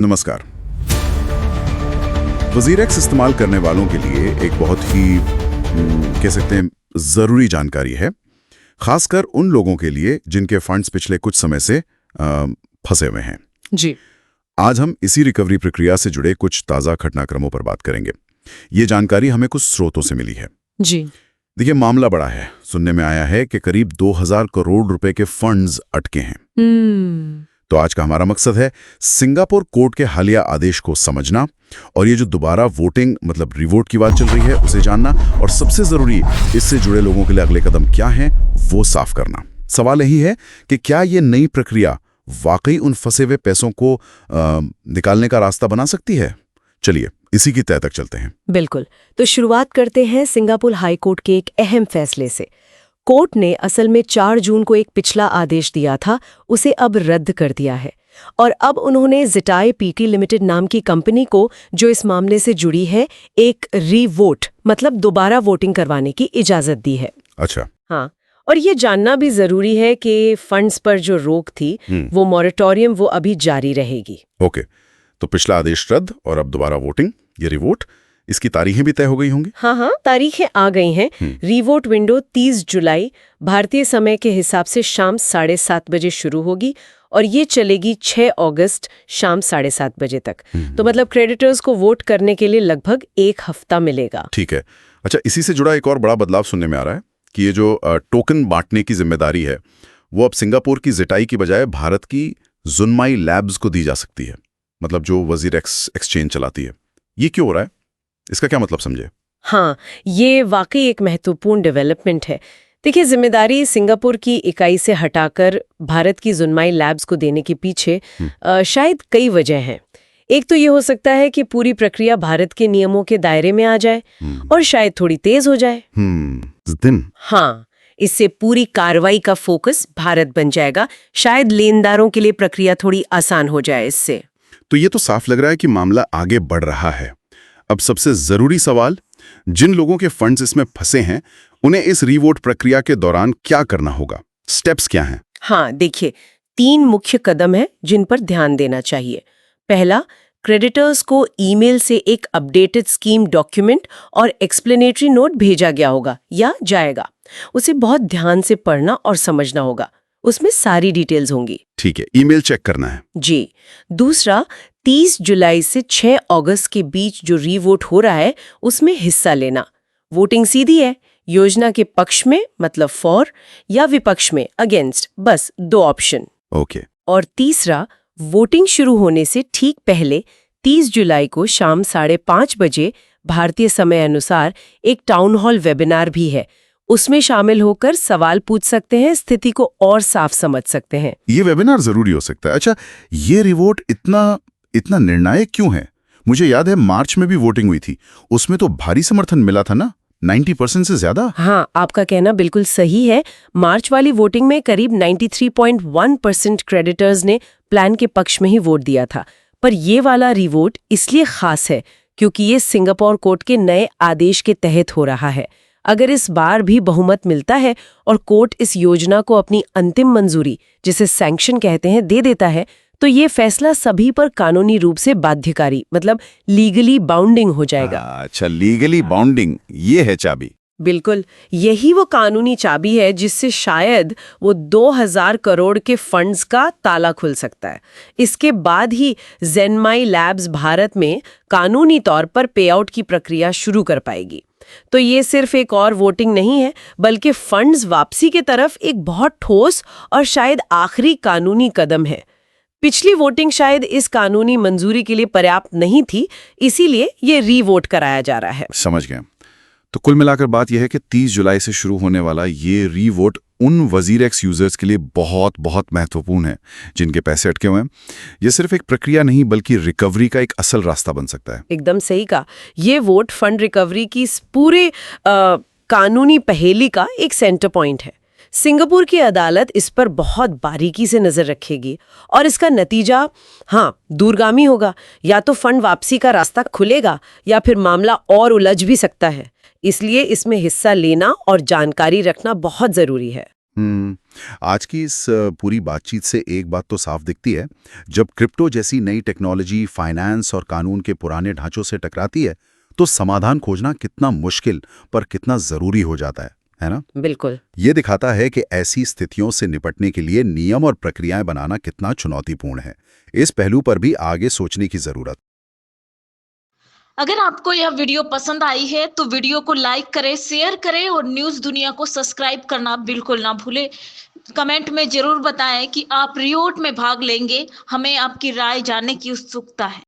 नमस्कार। वज़ीर-एक्स इस्तेमाल करने वालों के लिए एक बहुत ही कह सकते हैं ज़रूरी जानकारी है, खासकर उन लोगों के लिए जिनके फंड्स पिछले कुछ समय से फंसे हुए हैं। जी। आज हम इसी रिकवरी प्रक्रिया से जुड़े कुछ ताज़ा घटनाक्रमों पर बात करेंगे। ये जानकारी हमें कुछ स्रोतों से मिली है। जी। देखिए, मामला बड़ा है। सुनने में आया है कि करीब 2000 करोड़ रुपए के फंड्स अटके हैं। तो आज का हमारा मकसद है सिंगापुर कोर्ट के हालिया आदेश को समझना और ये जो दोबारा वोटिंग मतलब रिवोट की बात चल रही है उसे जानना, और सबसे जरूरी इससे जुड़े लोगों के लिए अगले कदम क्या हैं वो साफ करना। सवाल यही है कि क्या ये नई प्रक्रिया वाकई उन फंसे हुए पैसों को निकालने का रास्ता बना सकती है। चलिए इसी की तह तक चलते हैं। बिल्कुल। तो शुरुआत करते हैं सिंगापुर हाई कोर्ट के एक अहम फैसले से। कोर्ट ने असल में 4 जून को एक पिछला आदेश दिया था, उसे अब रद्द कर दिया है और अब उन्होंने जिटाई पीटी लिमिटेड नाम की कंपनी को, जो इस मामले से जुड़ी है, एक रीवोट मतलब दोबारा वोटिंग करवाने की इजाजत दी है। अच्छा। हाँ, और ये जानना भी जरूरी है कि फंड्स पर जो रोक थी वो मॉरेटोरियम वो अभी जारी रहेगी। ओके, तो पिछला आदेश रद्द और अब दोबारा वोटिंग, ये रिवोट, इसकी तारीखें भी तय हो गई होंगी। हाँ, तारीखें आ गई हैं। रिवोट विंडो 30 जुलाई भारतीय समय के हिसाब से शाम 7:30 बजे शुरू होगी और ये चलेगी 6 अगस्त शाम 7:30 बजे तक। तो मतलब क्रेडिटर्स को वोट करने के लिए लगभग 1 हफ्ता मिलेगा। ठीक है। अच्छा, इसी से जुड़ा एक और बड़ा बदलाव सुनने में आ रहा है कि ये जो टोकन बांटने की जिम्मेदारी है वो अब सिंगापुर की जिटाई की बजाय भारत की जुनमाई लैब्स को दी जा सकती है, मतलब जो वज़ीर-एक्स एक्सचेंज चलाती है। ये क्यों हो रहा है, इसका क्या मतलब समझे? हाँ, ये वाकई एक महत्वपूर्ण डेवलपमेंट है। देखिए, जिम्मेदारी सिंगापुर की इकाई से हटाकर भारत की जुनमाई लैब्स को देने के पीछे शायद कई वजह हैं। एक तो ये हो सकता है कि पूरी प्रक्रिया भारत के नियमों के दायरे में आ जाए और शायद थोड़ी तेज हो जाए। हाँ, इससे पूरी कार्रवाई का फोकस भारत बन जाएगा। शायद लेनदारों के लिए प्रक्रिया थोड़ी आसान हो जाए इससे। तो ये तो साफ लग रहा है कि मामला आगे बढ़ रहा है। अब सबसे जरूरी सवाल, जिन लोगों के फंड्स इसमें फंसे हैं उन्हें इस रीवोट प्रक्रिया के दौरान क्या करना होगा, स्टेप्स क्या हैं? हाँ, देखिए, 3 मुख्य कदम हैं जिन पर ध्यान देना चाहिए। पहला, क्रेडिटर्स को ईमेल से एक अपडेटेड स्कीम डॉक्यूमेंट और एक्सप्लेनेटरी नोट भेजा गया होगा या जाएगा। उसे बहुत ध्यान से पढ़ना और समझना होगा, उसमें सारी डिटेल्स होंगी। ठीक है, ईमेल चेक करना है। जी। दूसरा, 30 जुलाई से 6 अगस्त के बीच जो रीवोट हो रहा है उसमें हिस्सा लेना। वोटिंग सीधी है, योजना के पक्ष में मतलब फॉर या विपक्ष में अगेंस्ट, बस 2 ऑप्शन। ओके। और तीसरा, वोटिंग शुरू होने से ठीक पहले 30 जुलाई को शाम 5:30 बजे भारतीय समय अनुसार एक टाउन हॉल वेबिनार भी है। उसमें शामिल होकर सवाल पूछ सकते हैं, स्थिति को और साफ समझ सकते हैं। ये वेबिनार जरूरी हो सकता है। अच्छा, ये रिवोट इतना निर्णायक क्यों है? मुझे याद है मार्च में भी वोटिंग हुई थी, उसमें तो भारी समर्थन मिला था ना, 90% से ज्यादा। हाँ, आपका कहना बिल्कुल सही है। मार्च वाली वोटिंग में करीब 93.1% क्रेडिटर्स ने प्लान के पक्ष में ही वोट दिया था। पर ये वाला रिवोट इसलिए खास है क्योंकि ये सिंगापुर कोर्ट के नए आदेश के तहत हो रहा है। अगर इस बार भी बहुमत मिलता है और कोर्ट इस योजना को अपनी अंतिम मंजूरी, जिसे सैंक्शन कहते हैं, दे देता है, तो ये फैसला सभी पर कानूनी रूप से बाध्यकारी मतलब लीगली बाउंडिंग हो जाएगा। अच्छा, लीगली बाउंडिंग, ये है चाबी। बिल्कुल, यही वो कानूनी चाबी है जिससे शायद वो 2000 करोड़ के फंड्स का ताला खुल सकता है। इसके बाद ही ज़ेनमाई लैब्स भारत में कानूनी तौर पर पेआउट की प्रक्रिया शुरू कर पाएगी। तो ये सिर्फ एक और वोटिंग नहीं है, बल्कि फंड्स वापसी के तरफ एक बहुत ठोस और शायद आखिरी कानूनी कदम है। पिछली वोटिंग शायद इस कानूनी मंजूरी के लिए पर्याप्त नहीं थी, इसीलिए ये रीवोट कराया जा रहा है। समझ गए। तो कुल मिलाकर बात यह है कि 30 जुलाई से शुरू होने वाला ये रीवोट उन वज़ीर-एक्स यूजर्स के लिए बहुत बहुत महत्वपूर्ण है जिनके पैसे अटके हुए हैं। ये सिर्फ एक प्रक्रिया नहीं बल्कि रिकवरी का एक असल रास्ता बन सकता है। एकदम सही कहा। ये वोट फंड रिकवरी की इस पूरे कानूनी पहेली का एक सेंटर पॉइंट है। सिंगापुर की अदालत इस पर बहुत बारीकी से नजर रखेगी और इसका नतीजा दूरगामी होगा। या तो फंड वापसी का रास्ता खुलेगा या फिर मामला और उलझ भी सकता है। इसलिए इसमें हिस्सा लेना और जानकारी रखना बहुत जरूरी है। आज की इस पूरी बातचीत से एक बात तो साफ दिखती है। जब क्रिप्टो जैसी नई टेक्नोलॉजी फाइनेंस और कानून के पुराने ढांचों से टकराती है, तो समाधान खोजना कितना मुश्किल पर कितना जरूरी हो जाता है ना? बिल्कुल। ये दिखाता है कि ऐसी स्थितियों से निपटने के लिए नियम और प्रक्रियाएं बनाना कितना चुनौतीपूर्ण है। इस पहलू पर भी आगे सोचने की जरूरत। अगर आपको यह वीडियो पसंद आई है तो वीडियो को लाइक करें, शेयर करें और न्यूज़ दुनिया को सब्सक्राइब करना बिल्कुल ना भूलें। कमेंट में ज़रूर बताएं कि आप रियोट में भाग लेंगे। हमें आपकी राय जानने की उत्सुकता है।